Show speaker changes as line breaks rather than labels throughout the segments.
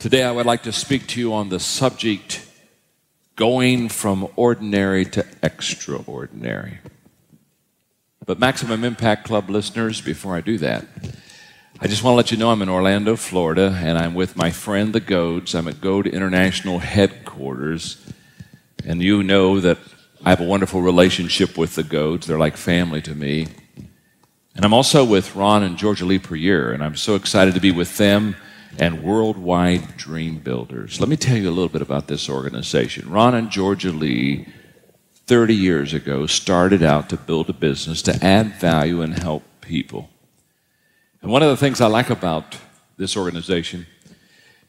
Today I would like to speak to you on the subject, going from ordinary to extraordinary. But Maximum Impact Club listeners, before I do that, I just want to let you know I'm in Orlando, Florida, and I'm with my friend the Goads. I'm at Goad International Headquarters, and you know that I have a wonderful relationship with the Goads. They're like family to me. And I'm also with Ron and Georgia Lee Perrier, and I'm so excited to be with them and Worldwide Dream Builders. Let me tell you a little bit about this organization. Ron and Georgia Lee, 30 years ago, started out to build a business to add value and help people. And one of the things I like about this organization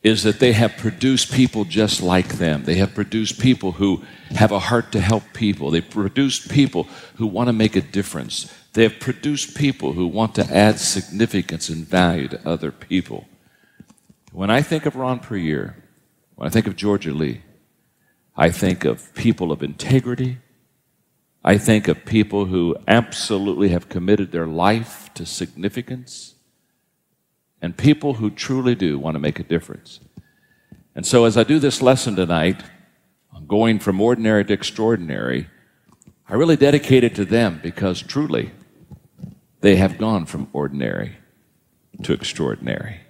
is that they have produced people just like them. They have produced people who have a heart to help people. They've produced people who want to make a difference. They have produced people who want to add significance and value to other people. When I think of Ron Perrier, when I think of Georgia Lee, I think of people of integrity. I think of people who absolutely have committed their life to significance, and people who truly do want to make a difference. And so as I do this lesson tonight, on going from ordinary to extraordinary, I really dedicate it to them because truly they have gone from ordinary to extraordinary.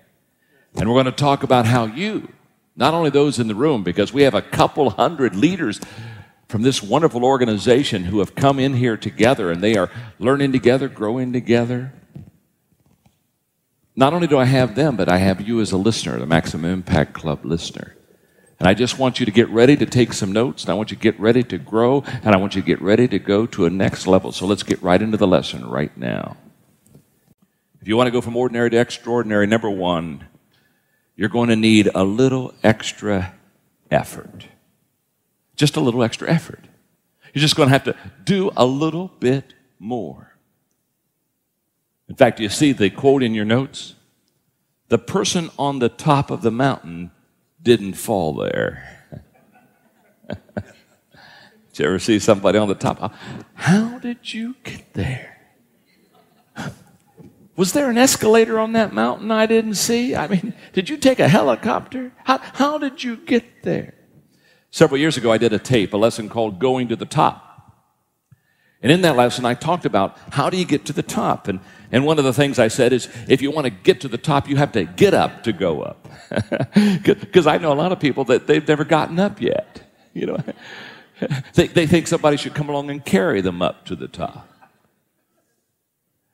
And we're going to talk about how you, not only those in the room, because we have a couple hundred leaders from this wonderful organization who have come in here together, and they are learning together, growing together. Not only do I have them, but I have you as a listener, the Maximum Impact Club listener. And I just want you to get ready to take some notes, and I want you to get ready to grow, and I want you to get ready to go to a next level. So let's get right into the lesson right now. If you want to go from ordinary to extraordinary, number one, you're going to need a little extra effort. Just a little extra effort. You're just going to have to do a little bit more. In fact, you see the quote in your notes? The person on the top of the mountain didn't fall there. Did you ever see somebody on the top? How did you get there? Was there an escalator on that mountain I didn't see? I mean, did you take a helicopter? How did you get there? Several years ago, I did a lesson called Going to the Top. And in that lesson, I talked about how do you get to the top. And one of the things I said is, if you want to get to the top, you have to get up to go up. Because I know a lot of people that they've never gotten up yet. You know, they think somebody should come along and carry them up to the top.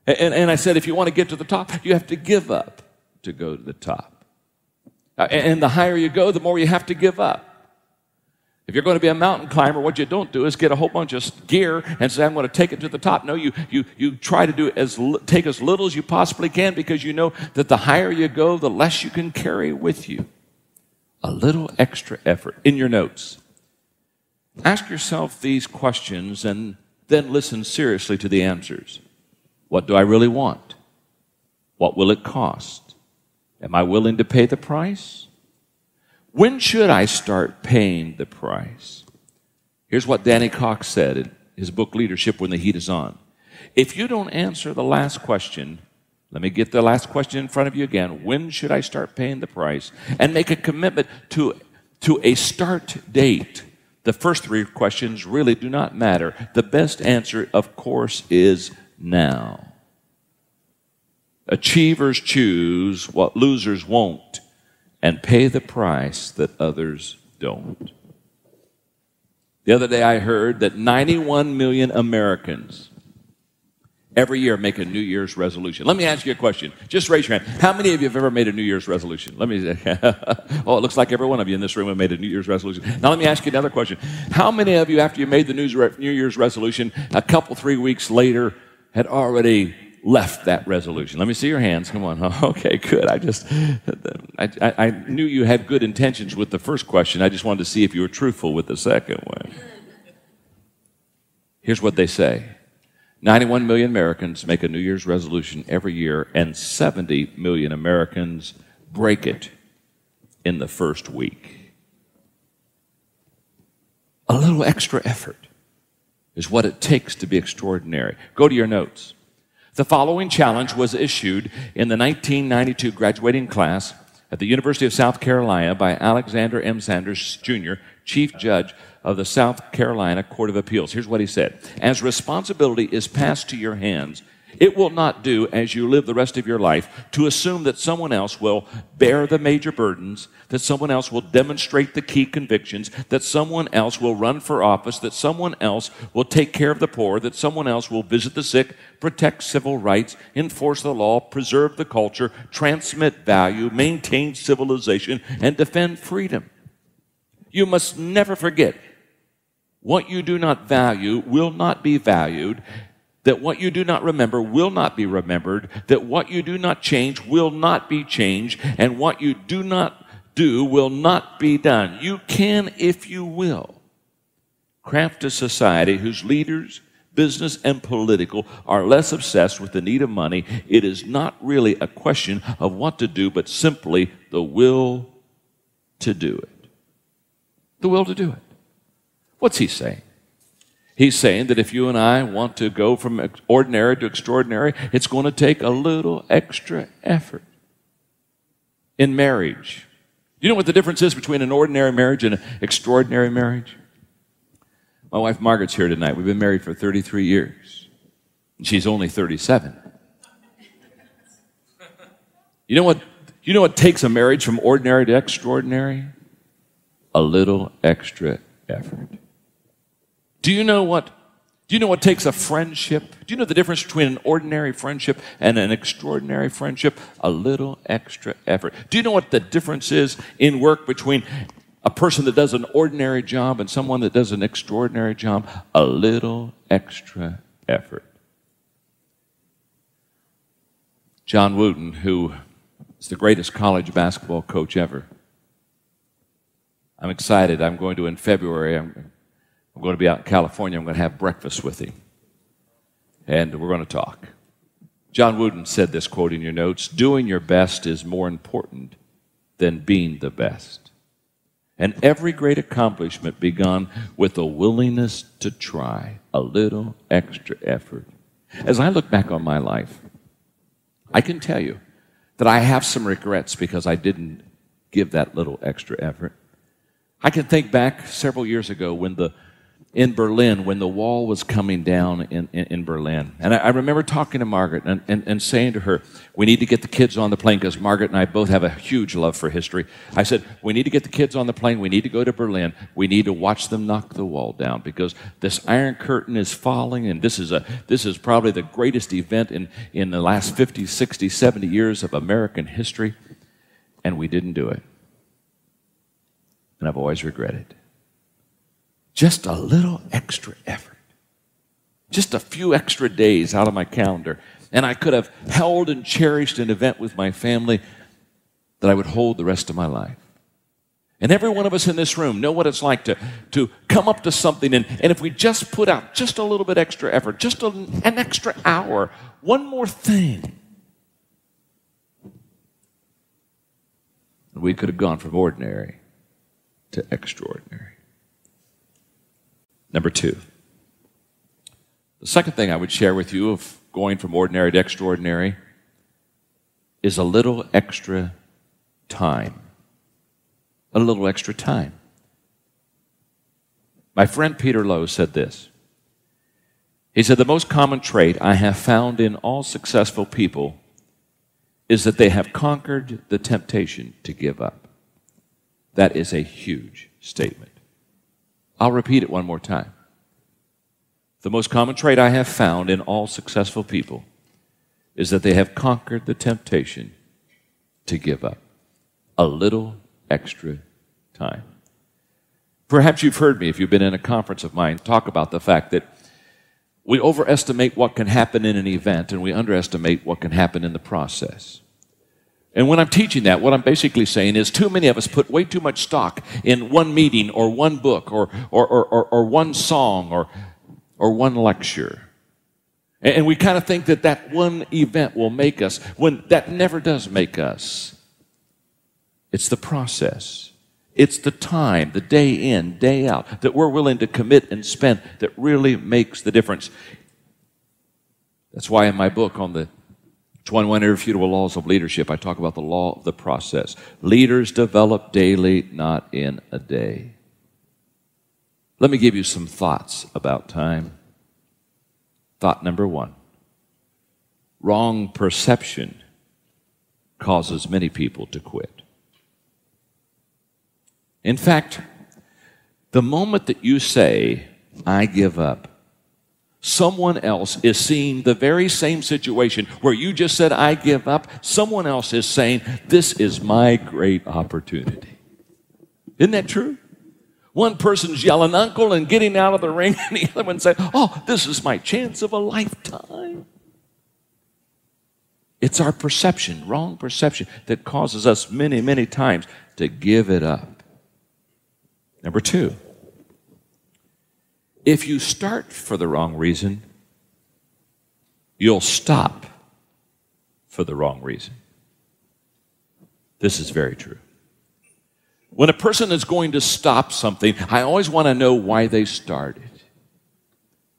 And I said, if you want to get to the top, you have to give up to go to the top. And the higher you go, the more you have to give up. If you're going to be a mountain climber, what you don't do is get a whole bunch of gear and say, I'm going to take it to the top. No, you try to take as little as you possibly can, because you know that the higher you go, the less you can carry with you. A little extra effort. In your notes, ask yourself these questions and then listen seriously to the answers. What do I really want? What will it cost? Am I willing to pay the price? When should I start paying the price? Here's what Danny Cox said in his book, Leadership When the Heat is On. If you don't answer the last question, let me get the last question in front of you again. When should I start paying the price? And make a commitment to a start date. The first three questions really do not matter. The best answer, of course, is now. Achievers choose what losers won't, and pay the price that others don't. The other day I heard that 91 million Americans every year make a New Year's resolution. Let me ask you a question. Just raise your hand. How many of you have ever made a New Year's resolution? Oh, it looks like every one of you in this room have made a New Year's resolution. Now let me ask you another question. How many of you, after you made the New Year's resolution, a couple, 3 weeks later, had already left that resolution? Let me see your hands. Come on. Okay, good. I knew you had good intentions with the first question. I just wanted to see if you were truthful with the second one. Here's what they say. 91 million Americans make a New Year's resolution every year, and 70 million Americans break it in the first week. A little extra effort is what it takes to be extraordinary. Go to your notes. The following challenge was issued in the 1992 graduating class at the University of South Carolina by Alexander M. Sanders, Jr., Chief Judge of the South Carolina Court of Appeals. Here's what he said. As responsibility is passed to your hands, it will not do, as you live the rest of your life, to assume that someone else will bear the major burdens, that someone else will demonstrate the key convictions, that someone else will run for office, that someone else will take care of the poor, that someone else will visit the sick, protect civil rights, enforce the law, preserve the culture, transmit value, maintain civilization, and defend freedom. You must never forget, what you do not value will not be valued, that what you do not remember will not be remembered, that what you do not change will not be changed, and what you do not do will not be done. You can, if you will, craft a society whose leaders, business and political, are less obsessed with the need of money. It is not really a question of what to do, but simply the will to do it. The will to do it. What's he saying? He's saying that if you and I want to go from ordinary to extraordinary, it's going to take a little extra effort. In marriage, you know what the difference is between an ordinary marriage and an extraordinary marriage? My wife Margaret's here tonight. We've been married for 33 years. And she's only 37. You know what takes a marriage from ordinary to extraordinary? A little extra effort. Do you know what takes a friendship? Do you know the difference between an ordinary friendship and an extraordinary friendship? A little extra effort. Do you know what the difference is in work between a person that does an ordinary job and someone that does an extraordinary job? A little extra effort. John Wooden, who is the greatest college basketball coach ever. I'm excited. I'm going to, in February, I'm going to be out in California. I'm going to have breakfast with him. And we're going to talk. John Wooden said this, quote in your notes, "Doing your best is more important than being the best. And every great accomplishment begun with a willingness to try, a little extra effort." As I look back on my life, I can tell you that I have some regrets because I didn't give that little extra effort. I can think back several years ago in Berlin, when the wall was coming down in Berlin. And I remember talking to Margaret and saying to her, we need to get the kids on the plane, because Margaret and I both have a huge love for history. I said, we need to get the kids on the plane. We need to go to Berlin. We need to watch them knock the wall down, because this Iron Curtain is falling, and this is probably the greatest event in the last 50, 60, 70 years of American history. And we didn't do it. And I've always regretted. Just a little extra effort. Just a few extra days out of my calendar. And I could have held and cherished an event with my family that I would hold the rest of my life. And every one of us in this room know what it's like to come up to something, and if we just put out just a little bit extra effort, just an extra hour, one more thing, we could have gone from ordinary to extraordinary. Number two, the second thing I would share with you of going from ordinary to extraordinary is a little extra time. A little extra time. My friend Peter Lowe said this. He said, the most common trait I have found in all successful people is that they have conquered the temptation to give up. That is a huge statement. I'll repeat it one more time. The most common trait I have found in all successful people is that they have conquered the temptation to give up. A little extra time. Perhaps you've heard me, if you've been in a conference of mine, talk about the fact that we overestimate what can happen in an event and we underestimate what can happen in the process. And when I'm teaching that, what I'm basically saying is too many of us put way too much stock in one meeting or one book or one song or one lecture. And we kind of think that one event will make us, when that never does make us. It's the process. It's the time, the day in, day out, that we're willing to commit and spend that really makes the difference. That's why in my book on the 21 Irrefutable Laws of Leadership. I talk about the law of the process. Leaders develop daily, not in a day. Let me give you some thoughts about time. Thought number one. Wrong perception causes many people to quit. In fact, the moment that you say, I give up, someone else is seeing the very same situation where you just said, I give up. Someone else is saying, this is my great opportunity. Isn't that true? One person's yelling, uncle, and getting out of the ring, and the other one saying, oh, this is my chance of a lifetime. It's our perception, wrong perception, that causes us many, many times to give it up. Number two, if you start for the wrong reason, you'll stop for the wrong reason. This is very true. When a person is going to stop something, I always want to know why they started.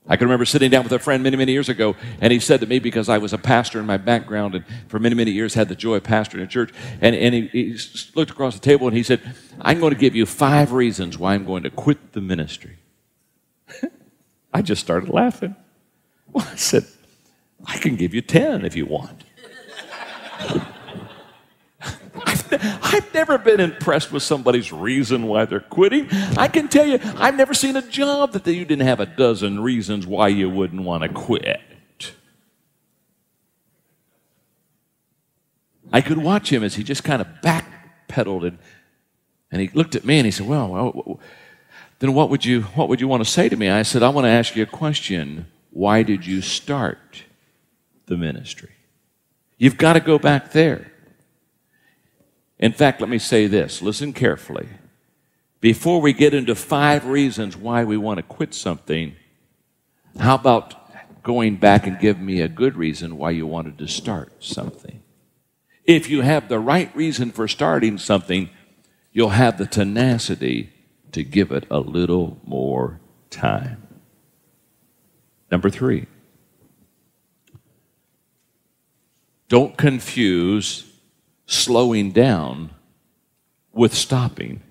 I can remember sitting down with a friend many, many years ago, and he said to me, because I was a pastor in my background and for many, many years had the joy of pastoring a church, and he looked across the table and he said, I'm going to give you 5 reasons why I'm going to quit the ministry. I just started laughing. Well, I said, I can give you 10 if you want. I've never been impressed with somebody's reason why they're quitting. I can tell you, I've never seen a job that you didn't have a dozen reasons why you wouldn't want to quit. I could watch him as he just kind of backpedaled and he looked at me and he said, well, then what would you want to say to me? I said, I want to ask you a question. Why did you start the ministry? You've got to go back there. In fact, let me say this. Listen carefully. Before we get into 5 reasons why we want to quit something, how about going back and give me a good reason why you wanted to start something? If you have the right reason for starting something, you'll have the tenacity to give it a little more time. Number 3. Don't confuse slowing down with stopping.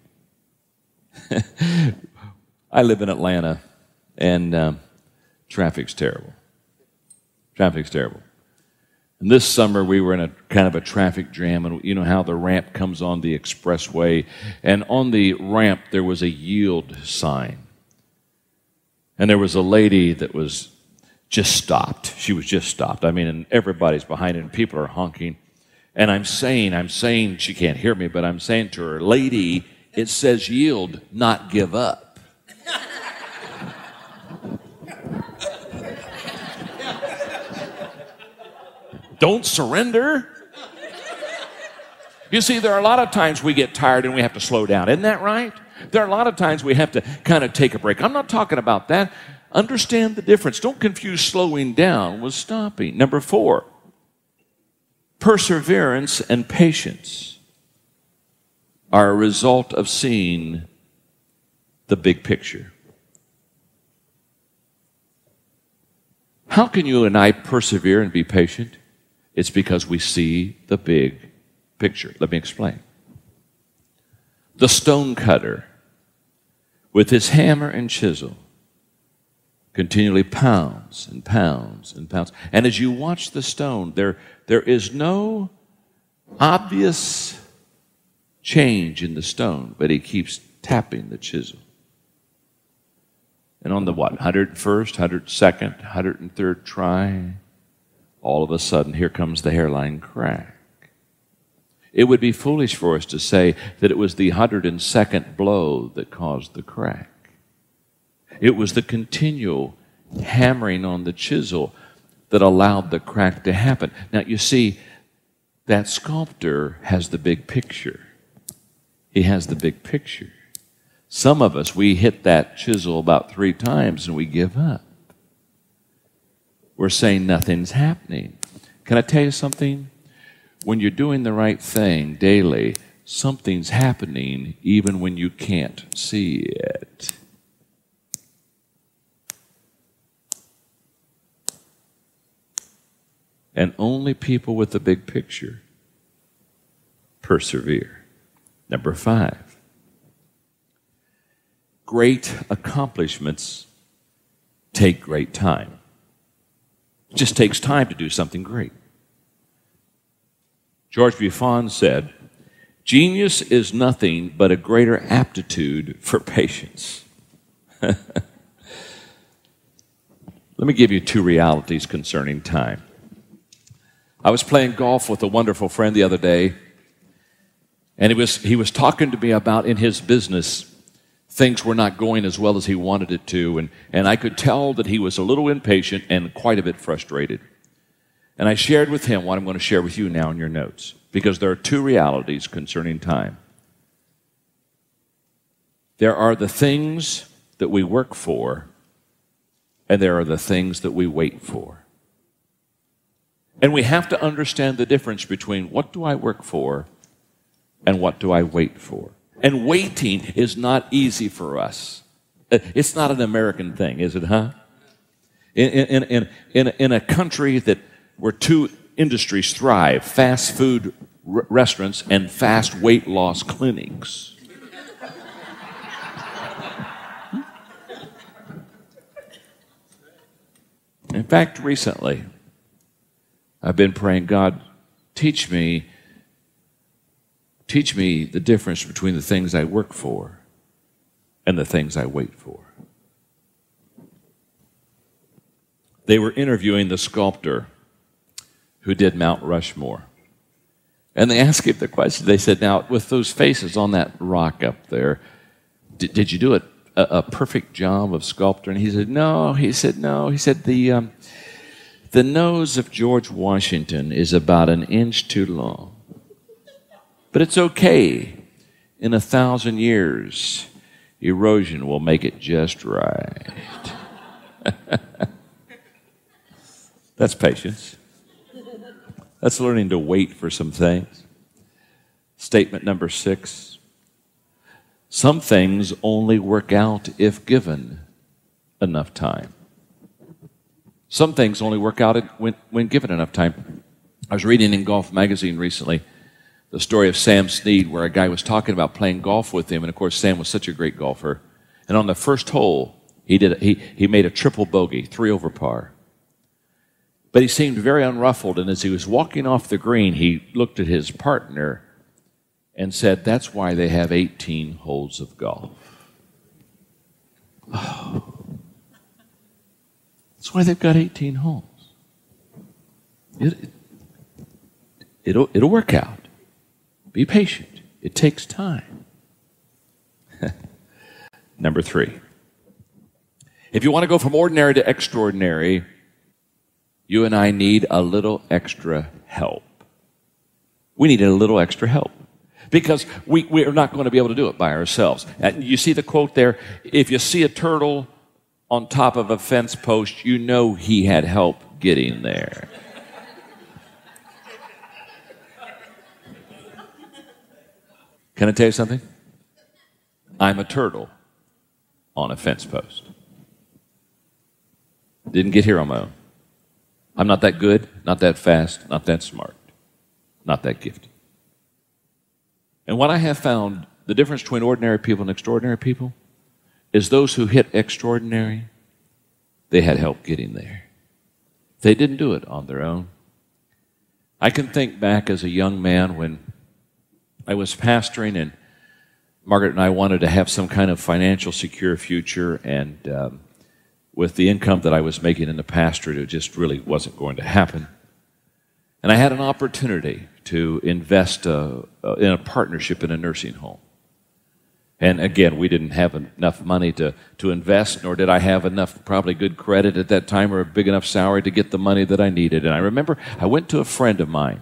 I live in Atlanta, and traffic's terrible. Traffic's terrible. And this summer, we were in a kind of a traffic jam, and you know how the ramp comes on the expressway, and on the ramp, there was a yield sign. And there was a lady that was just stopped. She was just stopped. I mean, and everybody's behind it, and people are honking. And I'm saying, she can't hear me, but I'm saying to her, lady, it says yield, not give up. Don't surrender. You see, there are a lot of times we get tired and we have to slow down. Isn't that right? There are a lot of times we have to kind of take a break. I'm not talking about that. Understand the difference. Don't confuse slowing down with stopping. Number 4. Perseverance and patience are a result of seeing the big picture. How can you and I persevere and be patient? It's because we see the big picture. Let me explain. The stone cutter, with his hammer and chisel, continually pounds and pounds and pounds. And as you watch the stone, there is no obvious change in the stone, but he keeps tapping the chisel. And on the 101st, 102nd, 103rd try, all of a sudden, here comes the hairline crack. It would be foolish for us to say that it was the 102nd blow that caused the crack. It was the continual hammering on the chisel that allowed the crack to happen. Now, you see, that sculptor has the big picture. He has the big picture. Some of us, we hit that chisel about 3 times and we give up. We're saying nothing's happening. Can I tell you something? When you're doing the right thing daily, something's happening even when you can't see it. And only people with the big picture persevere. Number 5. Great accomplishments take great time. It just takes time to do something great. George Buffon said, "Genius is nothing but a greater aptitude for patience." Let me give you 2 realities concerning time. I was playing golf with a wonderful friend the other day, and he was talking to me about in his business things were not going as well as he wanted it to, and I could tell that he was a little impatient and quite a bit frustrated. And I shared with him what I'm going to share with you now in your notes, because there are 2 realities concerning time. There are the things that we work for, and there are the things that we wait for. And we have to understand the difference between what do I work for and what do I wait for. And waiting is not easy for us. It's not an American thing, is it, huh? In a country where 2 industries thrive, fast food restaurants and fast weight loss clinics. In fact, recently, I've been praying, God, teach me the difference between the things I work for and the things I wait for. They were interviewing the sculptor who did Mount Rushmore. And they asked him the question. They said, now, with those faces on that rock up there, did you do a perfect job of sculpture? And he said, no. He said, the nose of George Washington is about an inch too long. But it's okay. In 1,000 years, erosion will make it just right. That's patience. That's learning to wait for some things. Statement number 6. Some things only work out if given enough time. Some things only work out when given enough time. I was reading in Golf Magazine recently the story of Sam Snead, where a guy was talking about playing golf with him, and of course Sam was such a great golfer. And on the first hole, he made a triple bogey, 3 over par. But he seemed very unruffled, and as he was walking off the green, he looked at his partner and said, that's why they have 18 holes of golf. Oh. That's why they've got 18 holes. It'll work out. Be patient. It takes time. Number 3. If you want to go from ordinary to extraordinary, you and I need a little extra help. We need a little extra help because we are not going to be able to do it by ourselves. And you see the quote there? If you see a turtle on top of a fence post, you know he had help getting there. Can I tell you something? I'm a turtle on a fence post. Didn't get here on my own. I'm not that good, not that fast, not that smart, not that gifted. And what I have found, the difference between ordinary people and extraordinary people, is those who hit extraordinary, they had help getting there. They didn't do it on their own. I can think back as a young man when I was pastoring, and Margaret and I wanted to have some kind of financial secure future, and with the income that I was making in the pastorate, it just really wasn't going to happen. And I had an opportunity to invest in a partnership in a nursing home. And again, we didn't have enough money to invest, nor did I have enough probably good credit at that time or a big enough salary to get the money that I needed. And I remember I went to a friend of mine.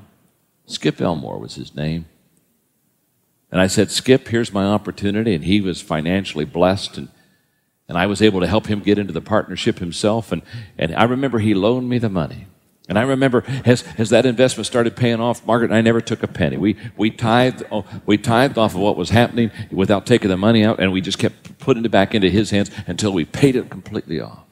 Skip Elmore was his name. And I said, Skip, here's my opportunity. And he was financially blessed, and I was able to help him get into the partnership himself. And I remember he loaned me the money. And I remember as that investment started paying off, Margaret and I never took a penny. We tithed off of what was happening without taking the money out, and we just kept putting it back into his hands until we paid it completely off.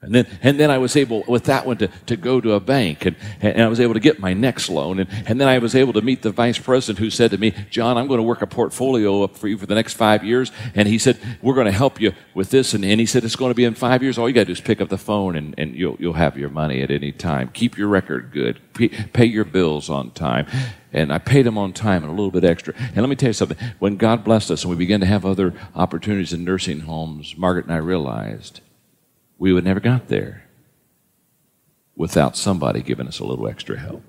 And then I was able, with that one, to go to a bank, and I was able to get my next loan. And then I was able to meet the vice president who said to me, John, I'm going to work a portfolio up for you for the next 5 years. And he said, we're going to help you with this. And he said, it's going to be in 5 years. All you got to do is pick up the phone, and you'll have your money at any time. Keep your record good. Pay your bills on time. And I paid them on time and a little bit extra. And let me tell you something. When God blessed us and we began to have other opportunities in nursing homes, Margaret and I realized we would never got there without somebody giving us a little extra help.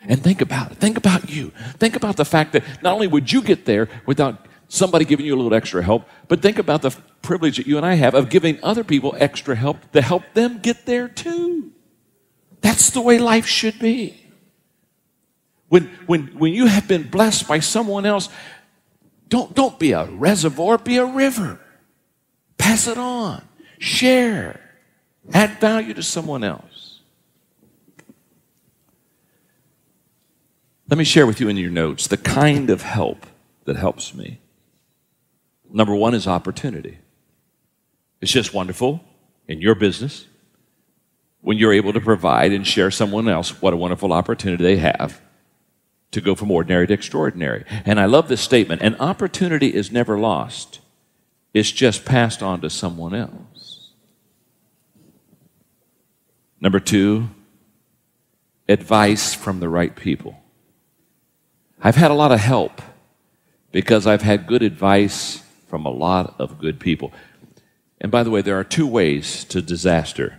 And think about it. Think about you. Think about the fact that not only would you get there without somebody giving you a little extra help, but think about the privilege that you and I have of giving other people extra help to help them get there too. That's the way life should be. When you have been blessed by someone else, don't be a reservoir, be a river. Pass it on. Share. Add value to someone else. Let me share with you in your notes the kind of help that helps me. Number one is opportunity. It's just wonderful in your business when you're able to provide and share someone else what a wonderful opportunity they have to go from ordinary to extraordinary. And I love this statement, an opportunity is never lost. It's just passed on to someone else. Number two, advice from the right people. I've had a lot of help because I've had good advice from a lot of good people. And by the way, there are two ways to disaster.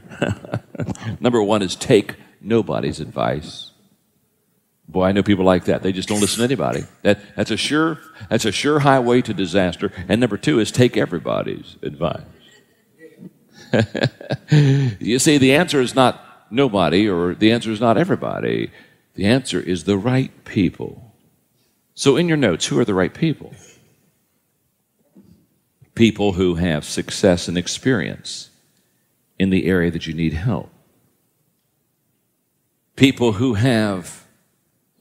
Number one is take nobody's advice. Boy, I know people like that. They just don't listen to anybody. That's a sure highway to disaster. And number two is take everybody's advice. You see, the answer is not nobody, or the answer is not everybody. The answer is the right people. So in your notes, who are the right people? People who have success and experience in the area that you need help. People who have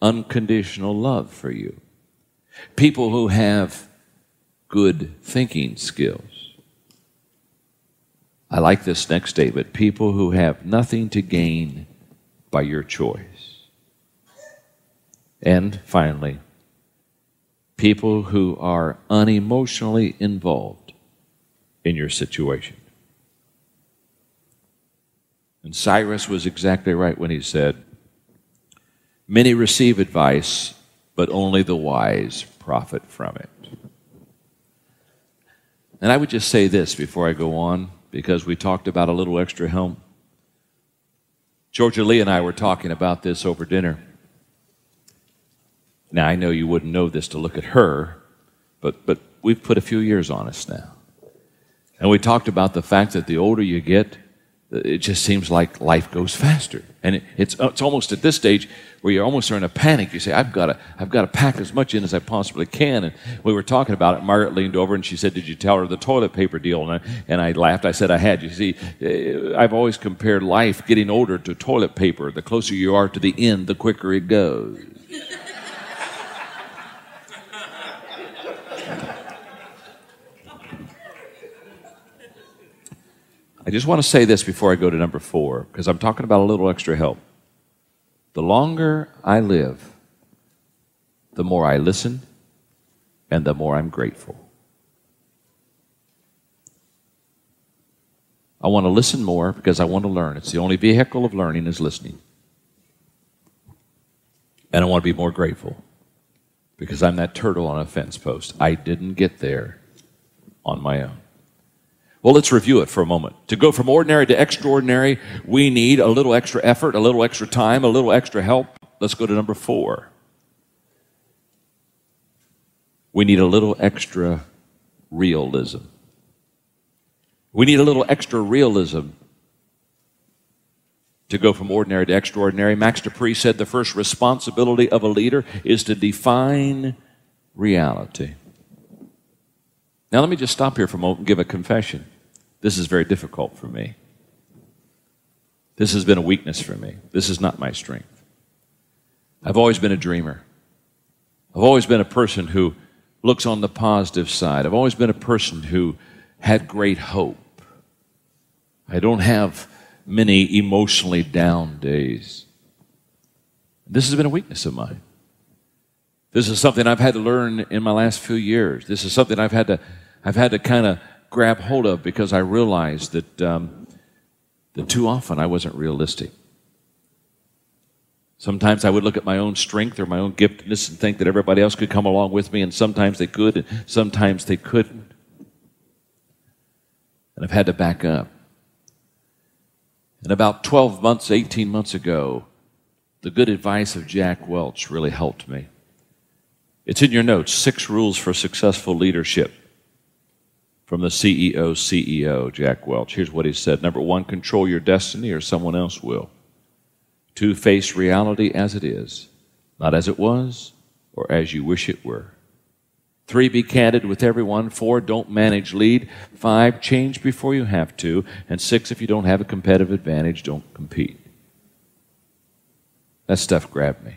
unconditional love for you. People who have good thinking skills. I like this next statement. People who have nothing to gain by your choice. And finally, people who are unemotionally involved in your situation. And Cyrus was exactly right when he said, many receive advice, but only the wise profit from it. And I would just say this before I go on, because we talked about a little extra help. Georgia Lee and I were talking about this over dinner. Now, I know you wouldn't know this to look at her, but we've put a few years on us now. And we talked about the fact that the older you get, it just seems like life goes faster. And it's almost at this stage where you're almost in a panic. You say, I've got to pack as much in as I possibly can. And we were talking about it. Margaret leaned over and she said, did you tell her the toilet paper deal? And I laughed. I said, I had. You see, I've always compared life getting older to toilet paper. The closer you are to the end, the quicker it goes. I just want to say this before I go to number 4, because I'm talking about a little extra help. The longer I live, the more I listen, and the more I'm grateful. I want to listen more because I want to learn. It's the only vehicle of learning is listening. And I want to be more grateful because I'm that turtle on a fence post. I didn't get there on my own. Well, let's review it for a moment. To go from ordinary to extraordinary, we need a little extra effort, a little extra time, a little extra help. Let's go to number 4. We need a little extra realism. We need a little extra realism to go from ordinary to extraordinary. Max Dupree said the first responsibility of a leader is to define reality. Now, let me just stop here for a moment and give a confession. This is very difficult for me. This has been a weakness for me. This is not my strength. I've always been a dreamer. I've always been a person who looks on the positive side. I've always been a person who had great hope. I don't have many emotionally down days. This has been a weakness of mine. This is something I've had to learn in my last few years. This is something I've had to kind of grab hold of because I realized that too often I wasn't realistic. Sometimes I would look at my own strength or my own giftedness and think that everybody else could come along with me, and sometimes they could, and sometimes they couldn't. And I've had to back up. And about 12 months, 18 months ago, the good advice of Jack Welch really helped me. It's in your notes, 6 rules for successful leadership from the CEO, Jack Welch. Here's what he said. Number 1, control your destiny or someone else will. 2, face reality as it is, not as it was or as you wish it were. 3, be candid with everyone. 4, don't manage, lead. 5, change before you have to. And 6, if you don't have a competitive advantage, don't compete. That stuff grabbed me.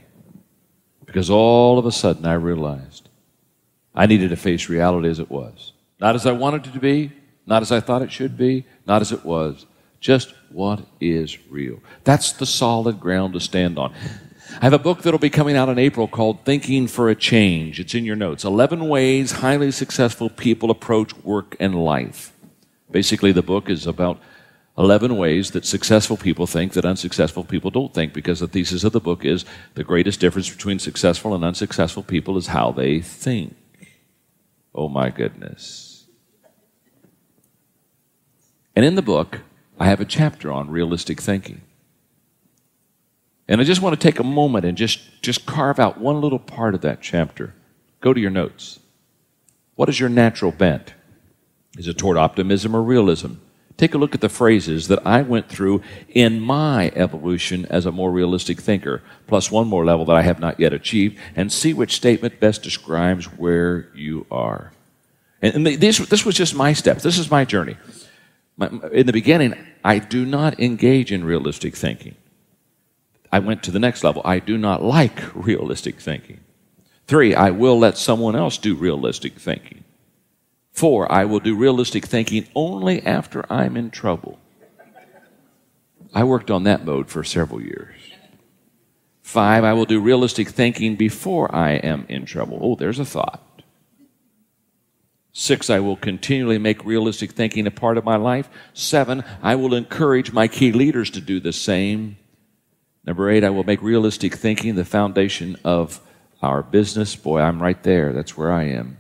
Because all of a sudden I realized I needed to face reality as it was. Not as I wanted it to be, not as I thought it should be, not as it was. Just what is real. That's the solid ground to stand on. I have a book that will be coming out in April called Thinking for a Change. It's in your notes. 11 ways highly successful people approach work and life. Basically, the book is about 11 ways that successful people think that unsuccessful people don't think, because the thesis of the book is the greatest difference between successful and unsuccessful people is how they think. Oh my goodness. And in the book, I have a chapter on realistic thinking. And I just want to take a moment and just carve out one little part of that chapter. Go to your notes. What is your natural bent? Is it toward optimism or realism? Take a look at the phrases that I went through in my evolution as a more realistic thinker, plus one more level that I have not yet achieved, and see which statement best describes where you are. And this was just my steps. This is my journey. In the beginning, I do not engage in realistic thinking. I went to the next level. I do not like realistic thinking. 3, I will let someone else do realistic thinking. 4, I will do realistic thinking only after I'm in trouble. I worked on that mode for several years. 5, I will do realistic thinking before I am in trouble. Oh, there's a thought. 6, I will continually make realistic thinking a part of my life. 7, I will encourage my key leaders to do the same. Number 8, I will make realistic thinking the foundation of our business. Boy, I'm right there. That's where I am.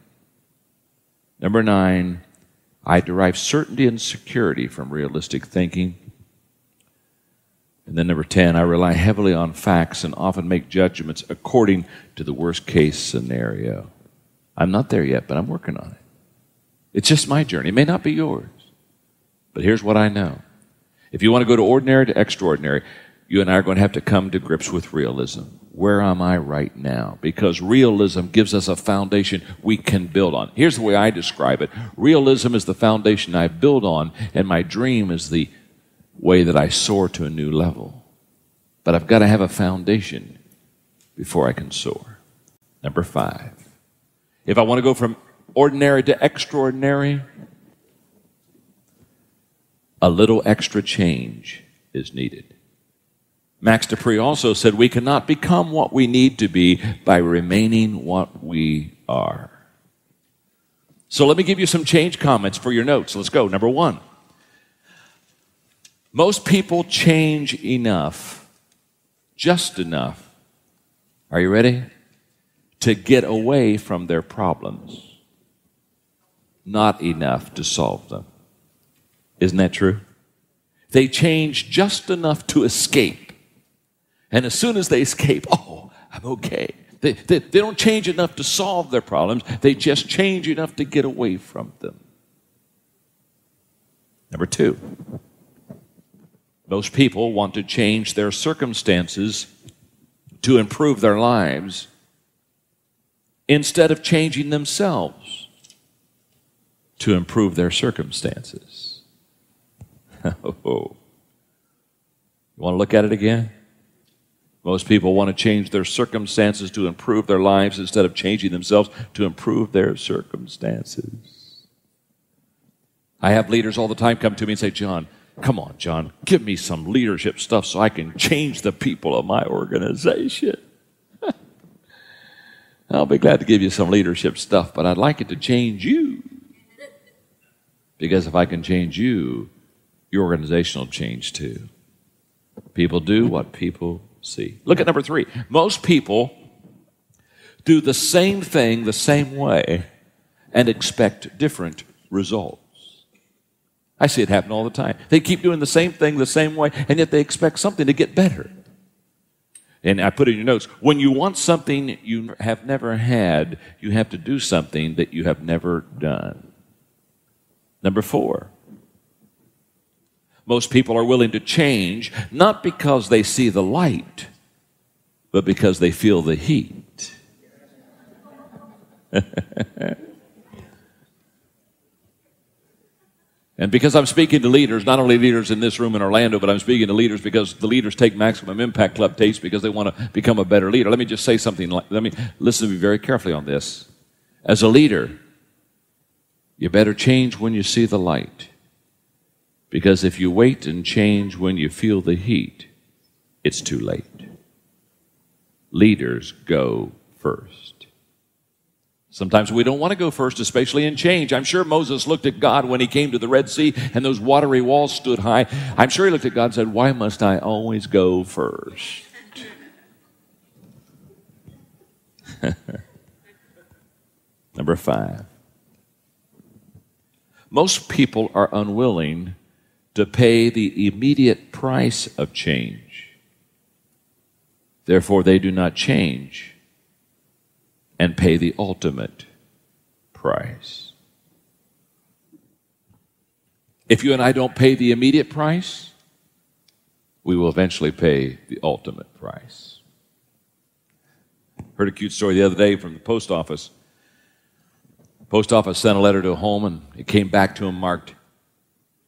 Number 9, I derive certainty and security from realistic thinking. And then number 10, I rely heavily on facts and often make judgments according to the worst case scenario. I'm not there yet, but I'm working on it. It's just my journey. It may not be yours. But here's what I know. If you want to go to ordinary to extraordinary, you and I are going to have to come to grips with realism. Where am I right now? Because realism gives us a foundation we can build on. Here's the way I describe it. Realism is the foundation I build on, and my dream is the way that I soar to a new level. But I've got to have a foundation before I can soar. Number 5. If I want to go from ordinary to extraordinary, a little extra change is needed. Max Dupree also said we cannot become what we need to be by remaining what we are. So let me give you some change comments for your notes. Let's go. Number 1. Most people change enough, just enough, are you ready? To get away from their problems. Not enough to solve them. Isn't that true? They change just enough to escape. And as soon as they escape, oh, I'm okay. They don't change enough to solve their problems. They just change enough to get away from them. Number 2, most people want to change their circumstances to improve their lives instead of changing themselves to improve their circumstances. You want to look at it again? Most people want to change their circumstances to improve their lives instead of changing themselves to improve their circumstances. I have leaders all the time come to me and say, John, Come on, John, give me some leadership stuff so I can change the people of my organization. I'll be glad to give you some leadership stuff, but I'd like it to change you. Because if I can change you, your organization will change too. People do what people see. Look at number 3. Most people do the same thing the same way and expect different results. I see it happen all the time. They keep doing the same thing the same way, and yet they expect something to get better. And I put in your notes, when you want something you have never had, you have to do something that you have never done. Number 4, most people are willing to change, not because they see the light, but because they feel the heat. And because I'm speaking to leaders, not only leaders in this room in Orlando, but I'm speaking to leaders because the leaders take Maximum Impact Club tapes because they want to become a better leader. Let me just say something. Listen to me very carefully on this. As a leader, you better change when you see the light. Because if you wait and change when you feel the heat, it's too late. Leaders go first. Sometimes we don't want to go first, especially in change. I'm sure Moses looked at God when he came to the Red Sea and those watery walls stood high. I'm sure he looked at God and said, why must I always go first? Number 5. Most people are unwilling to pay the immediate price of change. Therefore, they do not change and pay the ultimate price. If you and I don't pay the immediate price, we will eventually pay the ultimate price. Heard a cute story the other day from the post office. Post office sent a letter to a home, and it came back to him marked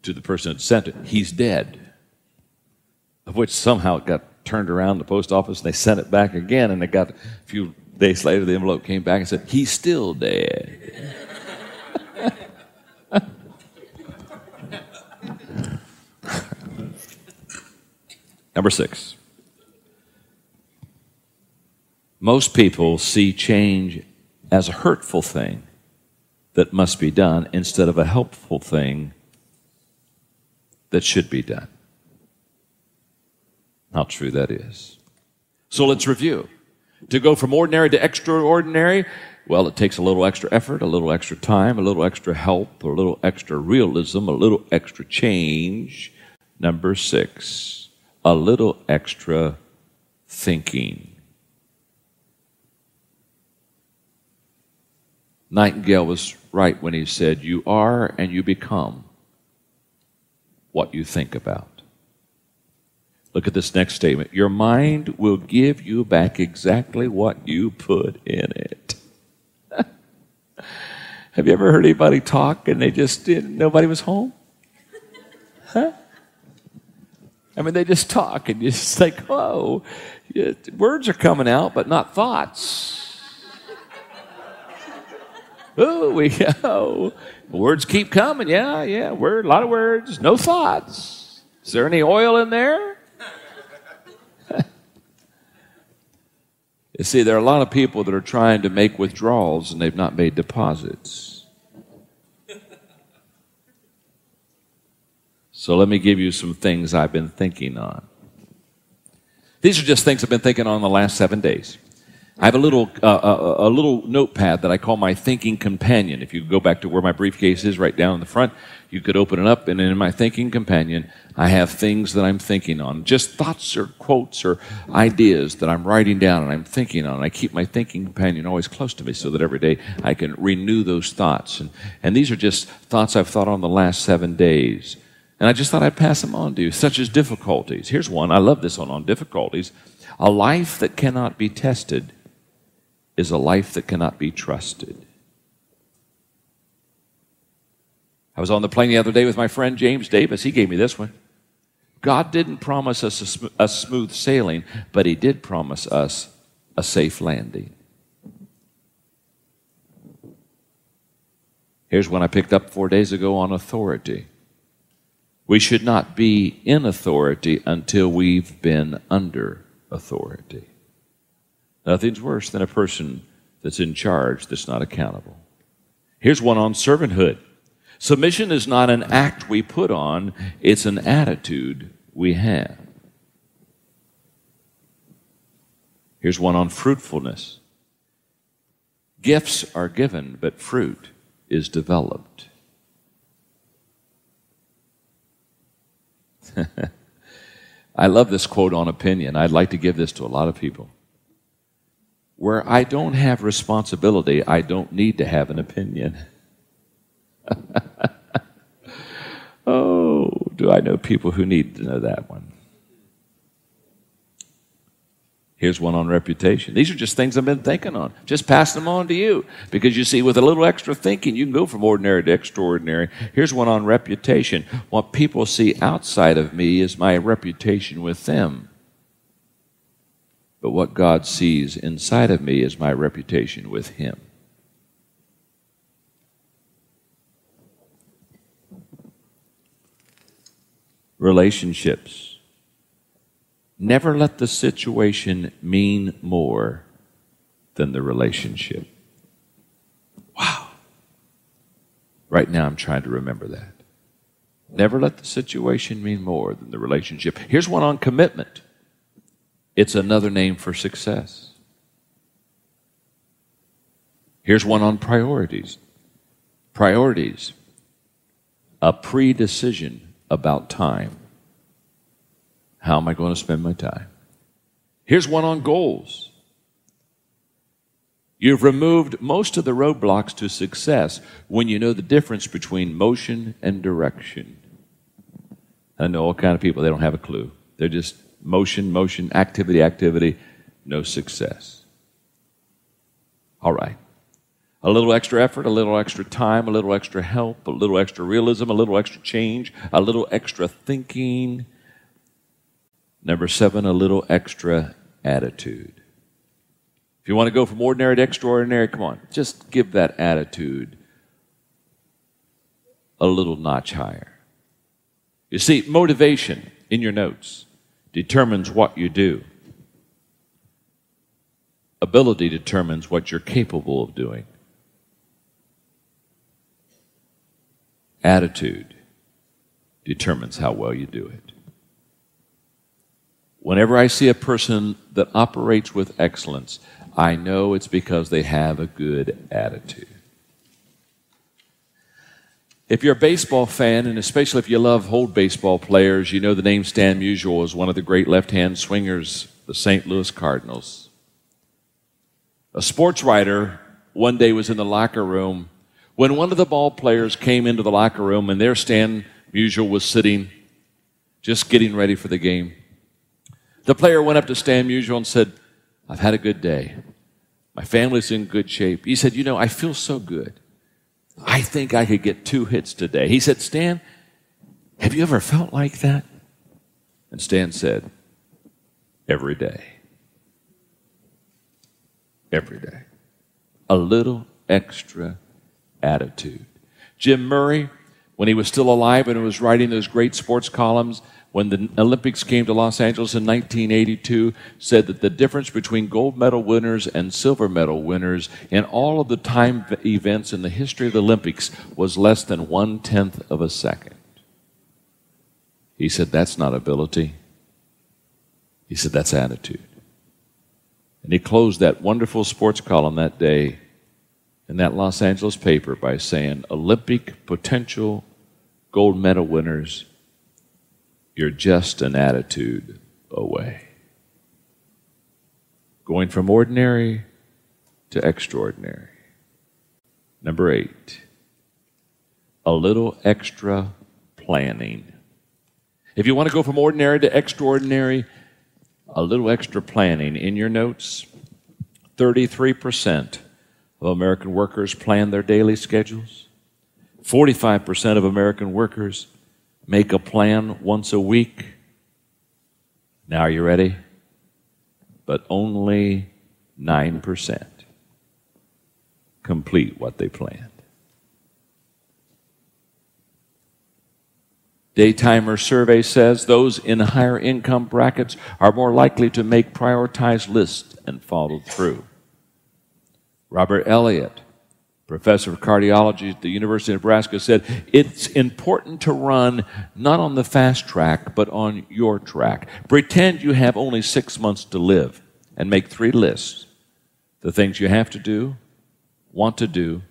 to the person that sent it, he's dead. Of which somehow it got turned around the post office, and they sent it back again, and they got a few days later, the envelope came back and said, he's still dead. Number 6. Most people see change as a hurtful thing that must be done instead of a helpful thing that should be done. How true that is. So let's review. To go from ordinary to extraordinary, well, it takes a little extra effort, a little extra time, a little extra help, a little extra realism, a little extra change. Number 6, a little extra thinking. Nightingale was right when he said, you are and you become what you think about. Look at this next statement. Your mind will give you back exactly what you put in it. Have you ever heard anybody talk and nobody was home? Huh? I mean, they just talk and you're just like, whoa, words are coming out, but not thoughts. Words keep coming. Yeah, a lot of words, no thoughts. Is there any oil in there? You see, there are a lot of people that are trying to make withdrawals and they've not made deposits. So let me give you some things I've been thinking on. These are just things I've been thinking on the last 7 days. I have a little notepad that I call my thinking companion. If you go back to where my briefcase is right down in the front, you could open it up, and in my thinking companion, I have things that I'm thinking on. Just thoughts or quotes or ideas that I'm writing down and I'm thinking on. I keep my thinking companion always close to me so that every day I can renew those thoughts. And these are just thoughts I've thought on the last 7 days. And I just thought I'd pass them on to you, such as difficulties. Here's one. I love this one on difficulties. A life that cannot be tested is a life that cannot be trusted. I was on the plane the other day with my friend James Davis. He gave me this one. God didn't promise us a smooth sailing, but he did promise us a safe landing. Here's one I picked up 4 days ago on authority. We should not be in authority until we've been under authority. Nothing's worse than a person that's in charge that's not accountable. Here's one on servanthood. Submission is not an act we put on, it's an attitude we have. Here's one on fruitfulness. Gifts are given, but fruit is developed. I love this quote on opinion. I'd like to give this to a lot of people. Where I don't have responsibility, I don't need to have an opinion. Oh, do I know people who need to know that one? Here's one on reputation. These are just things I've been thinking on. Just pass them on to you. Because you see, with a little extra thinking, you can go from ordinary to extraordinary. Here's one on reputation. What people see outside of me is my reputation with them. But what God sees inside of me is my reputation with Him. Relationships. Never let the situation mean more than the relationship. Wow. Right now I'm trying to remember that. Never let the situation mean more than the relationship. Here's one on commitment. It's another name for success. Here's one on priorities. Priorities. A pre-decision about time. How am I going to spend my time? Here's one on goals. You've removed most of the roadblocks to success when you know the difference between motion and direction. I know all kind of people, they don't have a clue. They're just motion, activity, no success. All right. A little extra effort, a little extra time, a little extra help, a little extra realism, a little extra change, a little extra thinking. Number 7, a little extra attitude. If you want to go from ordinary to extraordinary, come on, just give that attitude a little notch higher. You see, motivation in your notes determines what you do. Ability determines what you're capable of doing. Attitude determines how well you do it. Whenever I see a person that operates with excellence, I know it's because they have a good attitude. If you're a baseball fan, and especially if you love old baseball players, you know the name Stan Musial is one of the great left-hand swingers, the St. Louis Cardinals. A sports writer one day was in the locker room when one of the ball players came into the locker room, and there Stan Musial was sitting, just getting ready for the game. The player went up to Stan Musial and said, "I've had a good day. My family's in good shape." He said, "You know, I feel so good. I think I could get 2 hits today." He said, "Stan, have you ever felt like that?" And Stan said, "Every day. Every day." A little extra attitude. Jim Murray, when he was still alive and was writing those great sports columns, when the Olympics came to Los Angeles in 1982, said that the difference between gold medal winners and silver medal winners in all of the time events in the history of the Olympics was less than 1/10 of a second. He said, that's not ability. He said, that's attitude. And he closed that wonderful sports column that day in that Los Angeles paper by saying, Olympic potential gold medal winners, you're just an attitude away. Going from ordinary to extraordinary. Number 8, a little extra planning. If you want to go from ordinary to extraordinary, a little extra planning. In your notes, 33% of American workers plan their daily schedules. 45% of American workers make a plan once a week. Now, are you ready? But only 9% complete what they planned. Daytimer survey says those in higher income brackets are more likely to make prioritized lists and follow through. Robert Elliott, professor of cardiology at the University of Nebraska, said it's important to run not on the fast track, but on your track. Pretend you have only 6 months to live and make 3 lists. The things you have to do, want to do,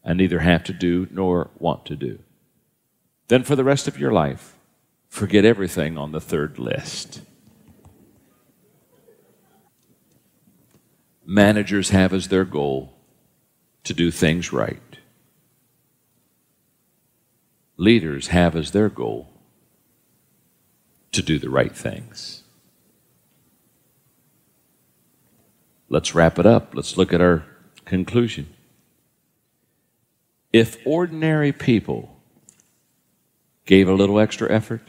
and neither have to do nor want to do. Then for the rest of your life, forget everything on the 3rd list. Managers have as their goal to do things right. Leaders have as their goal to do the right things. Let's wrap it up. Let's look at our conclusion. If ordinary people gave a little extra effort,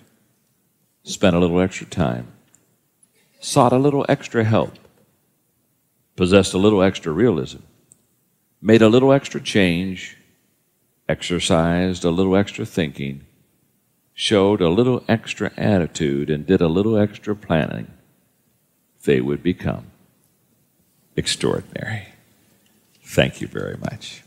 spent a little extra time, sought a little extra help, possessed a little extra realism, made a little extra change, exercised a little extra thinking, showed a little extra attitude, and did a little extra planning, they would become extraordinary. Thank you very much.